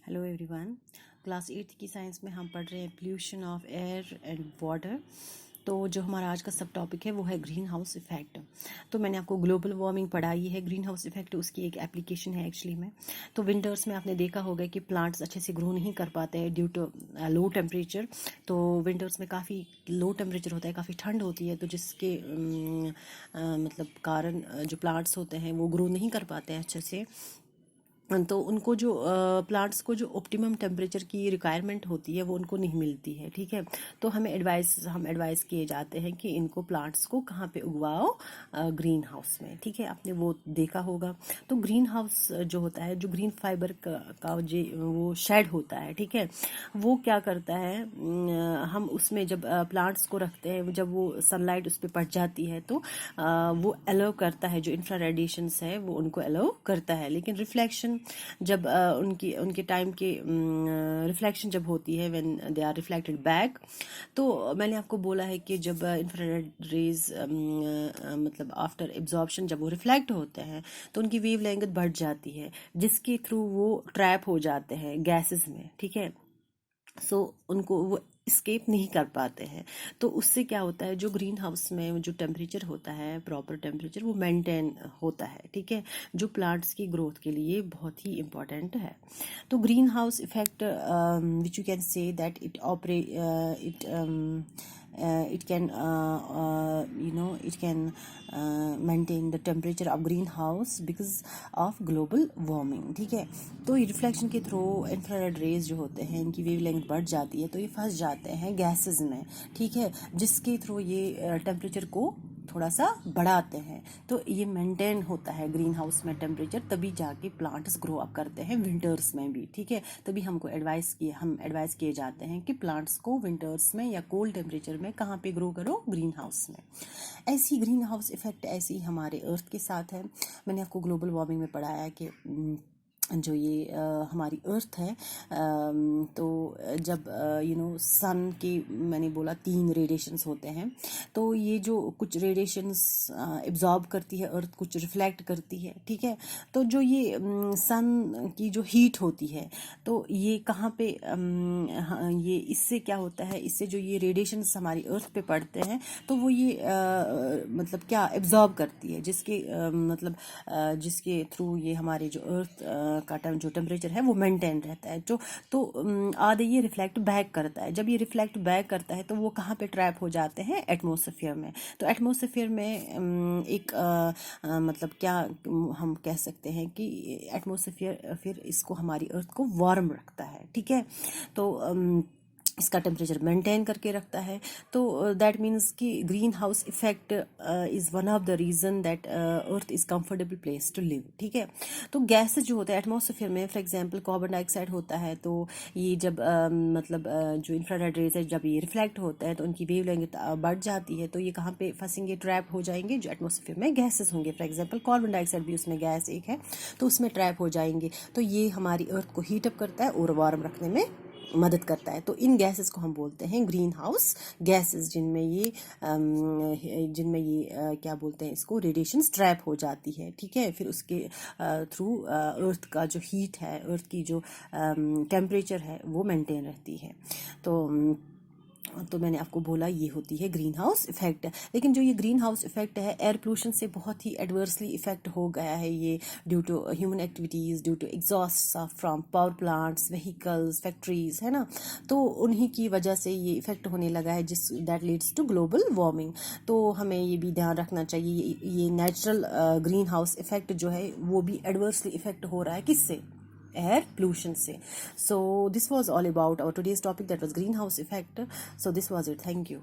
Hello everyone. Class 8 की science में हम पढ़ रहे हैं pollution of air and water. तो जो हमारा आज का सब टॉपिक है वो है ग्रीन हाउस इफ़ेक्ट। तो मैंने आपको ग्लोबल वार्मिंग पढ़ाई है। ग्रीन हाउस इफ़ेक्ट उसकी एक एप्लीकेशन है एक्चुअली में। तो विंटर्स में आपने देखा होगा कि प्लांट्स अच्छे से ग्रो नहीं कर पाते हैं ड्यू टू लो टेम्परेचर। तो विंटर्स में काफ़ी लो टेम्परेचर होता है, काफ़ी ठंड होती है, तो जिसके मतलब कारण जो प्लांट्स होते हैं वो ग्रो नहीं कर पाते हैं अच्छे से। तो उनको जो प्लांट्स को जो ऑप्टिमम टेम्परेचर की रिक्वायरमेंट होती है वो उनको नहीं मिलती है। ठीक है, तो हम एडवाइस किए जाते हैं कि इनको प्लांट्स को कहाँ पे उगवाओ, ग्रीन हाउस में। ठीक है, आपने वो देखा होगा। तो ग्रीन हाउस जो होता है, जो ग्रीन फाइबर का जो वो शेड होता है, ठीक है, वो क्या करता है, हम उसमें जब प्लांट्स को रखते हैं, जब वो सनलाइट उस पर पड़ जाती है तो वो अलाउ करता है, जो इंफ्रा रेडिएशंस है वो उनको अलाउ करता है। लेकिन रिफ्लेक्शन जब उनकी उनके टाइम के रिफ्लेक्शन जब होती है, when they are reflected back, तो मैंने आपको बोला है कि जब इंफ्रारेड रेज मतलब आफ्टर एब्जॉर्प्शन जब वो रिफ्लेक्ट होते हैं तो उनकी वेव लेंथ बढ़ जाती है, जिसके थ्रू वो ट्रैप हो जाते हैं गैसेस में। ठीक है, सो उनको वो स्केप नहीं कर पाते हैं। तो उससे क्या होता है, जो ग्रीन हाउस में जो टेम्परेचर होता है, प्रॉपर टेम्परेचर वो मेंटेन होता है। ठीक है, जो प्लांट्स की ग्रोथ के लिए बहुत ही इम्पोर्टेंट है। तो green house effect which you can say that it operate it can it can maintain the temperature of greenhouse because of global warming। ठीक है, तो ये रिफ्लेक्शन के थ्रू इंफ्रारेड रेज जो होते हैं, इनकी वेव लेंथ बढ़ जाती है, तो ये फंस जाते हैं गैसेस में। ठीक है, जिसके थ्रू ये टेम्परेचर को थोड़ा सा बढ़ाते हैं। तो ये मेंटेन होता है ग्रीन हाउस में टेम्परेचर, तभी जाके प्लांट्स ग्रो अप करते हैं विंटर्स में भी। ठीक है, तभी हम एडवाइस किए जाते हैं कि प्लांट्स को विंटर्स में या कोल्ड टेम्परेचर में कहाँ पे ग्रो करो, ग्रीन हाउस में। ऐसी ग्रीन हाउस इफेक्ट ऐसी हमारे अर्थ के साथ है। मैंने आपको ग्लोबल वार्मिंग में पढ़ाया कि जो ये हमारी अर्थ है, तो जब सन के, मैंने बोला 3 रेडिएशंस होते हैं। तो ये जो कुछ रेडिएशंस एब्जॉर्ब करती है अर्थ, कुछ रिफ्लेक्ट करती है। ठीक है, तो जो ये सन की जो हीट होती है, तो ये कहाँ पे ये इससे क्या होता है, इससे जो ये रेडिएशंस हमारी अर्थ पे पड़ते हैं तो वो ये मतलब क्या एब्जॉर्ब करती है, जिसके मतलब जिसके थ्रू ये हमारे जो अर्थ का जो टेम्परेचर है वो मेंटेन रहता है। तो आधे ये रिफ्लेक्ट बैक करता है। जब ये रिफ्लेक्ट बैक करता है तो वो कहाँ पे ट्रैप हो जाते हैं, एटमॉस्फेयर में। तो एटमॉस्फेयर में एक मतलब क्या हम कह सकते हैं कि एटमॉस्फेयर फिर इसको, हमारी अर्थ को वार्म रखता है। ठीक है, तो इसका टेम्परेचर मेंटेन करके रखता है। तो दैट मीन्स कि greenhouse effect is one of the reason that earth is comfortable place to live. ठीक है, तो गैसेज जो होते हैं एटमॉस्फेयर में, फॉर एग्जांपल कार्बन डाइऑक्साइड होता है, तो ये जब मतलब जो इंफ्रारेड रेज है, जब ये रिफ्लेक्ट होता है तो उनकी वेव लेंथ बढ़ जाती है, तो ये कहाँ पे फंसेंगे, ट्रैप हो जाएंगे जो एटमॉस्फेयर में गैसेस होंगे। फॉर एग्जांपल कार्बन डाइऑक्साइड भी उसमें गैस एक है, तो उसमें ट्रैप हो जाएंगे। तो ये हमारी अर्थ को हीटअप करता है और वार्म रखने में मदद करता है। तो इन गैसेस को हम बोलते हैं ग्रीन हाउस गैसेस, जिनमें ये क्या बोलते हैं इसको, रेडिएशन ट्रैप हो जाती है। ठीक है, फिर उसके थ्रू अर्थ का जो हीट है, अर्थ की जो टेम्परेचर है वो मेंटेन रहती है। तो मैंने आपको बोला ये होती है ग्रीन हाउस इफेक्ट। लेकिन जो ये ग्रीन हाउस इफेक्ट है, एयर पोल्यूशन से बहुत ही एडवर्सली इफेक्ट हो गया है ये, due to human activities, due to exhaust from power plants, vehicles, factories, है ना। तो उन्हीं की वजह से ये इफेक्ट होने लगा है, जिस that leads to global warming. तो हमें ये भी ध्यान रखना चाहिए, ये नेचुरल ग्रीन हाउस इफेक्ट जो है वो भी एडवर्सली इफेक्ट हो रहा है, किससे, air pollution से। So this was all about our today's topic, that was greenhouse effect. So this was it. Thank you.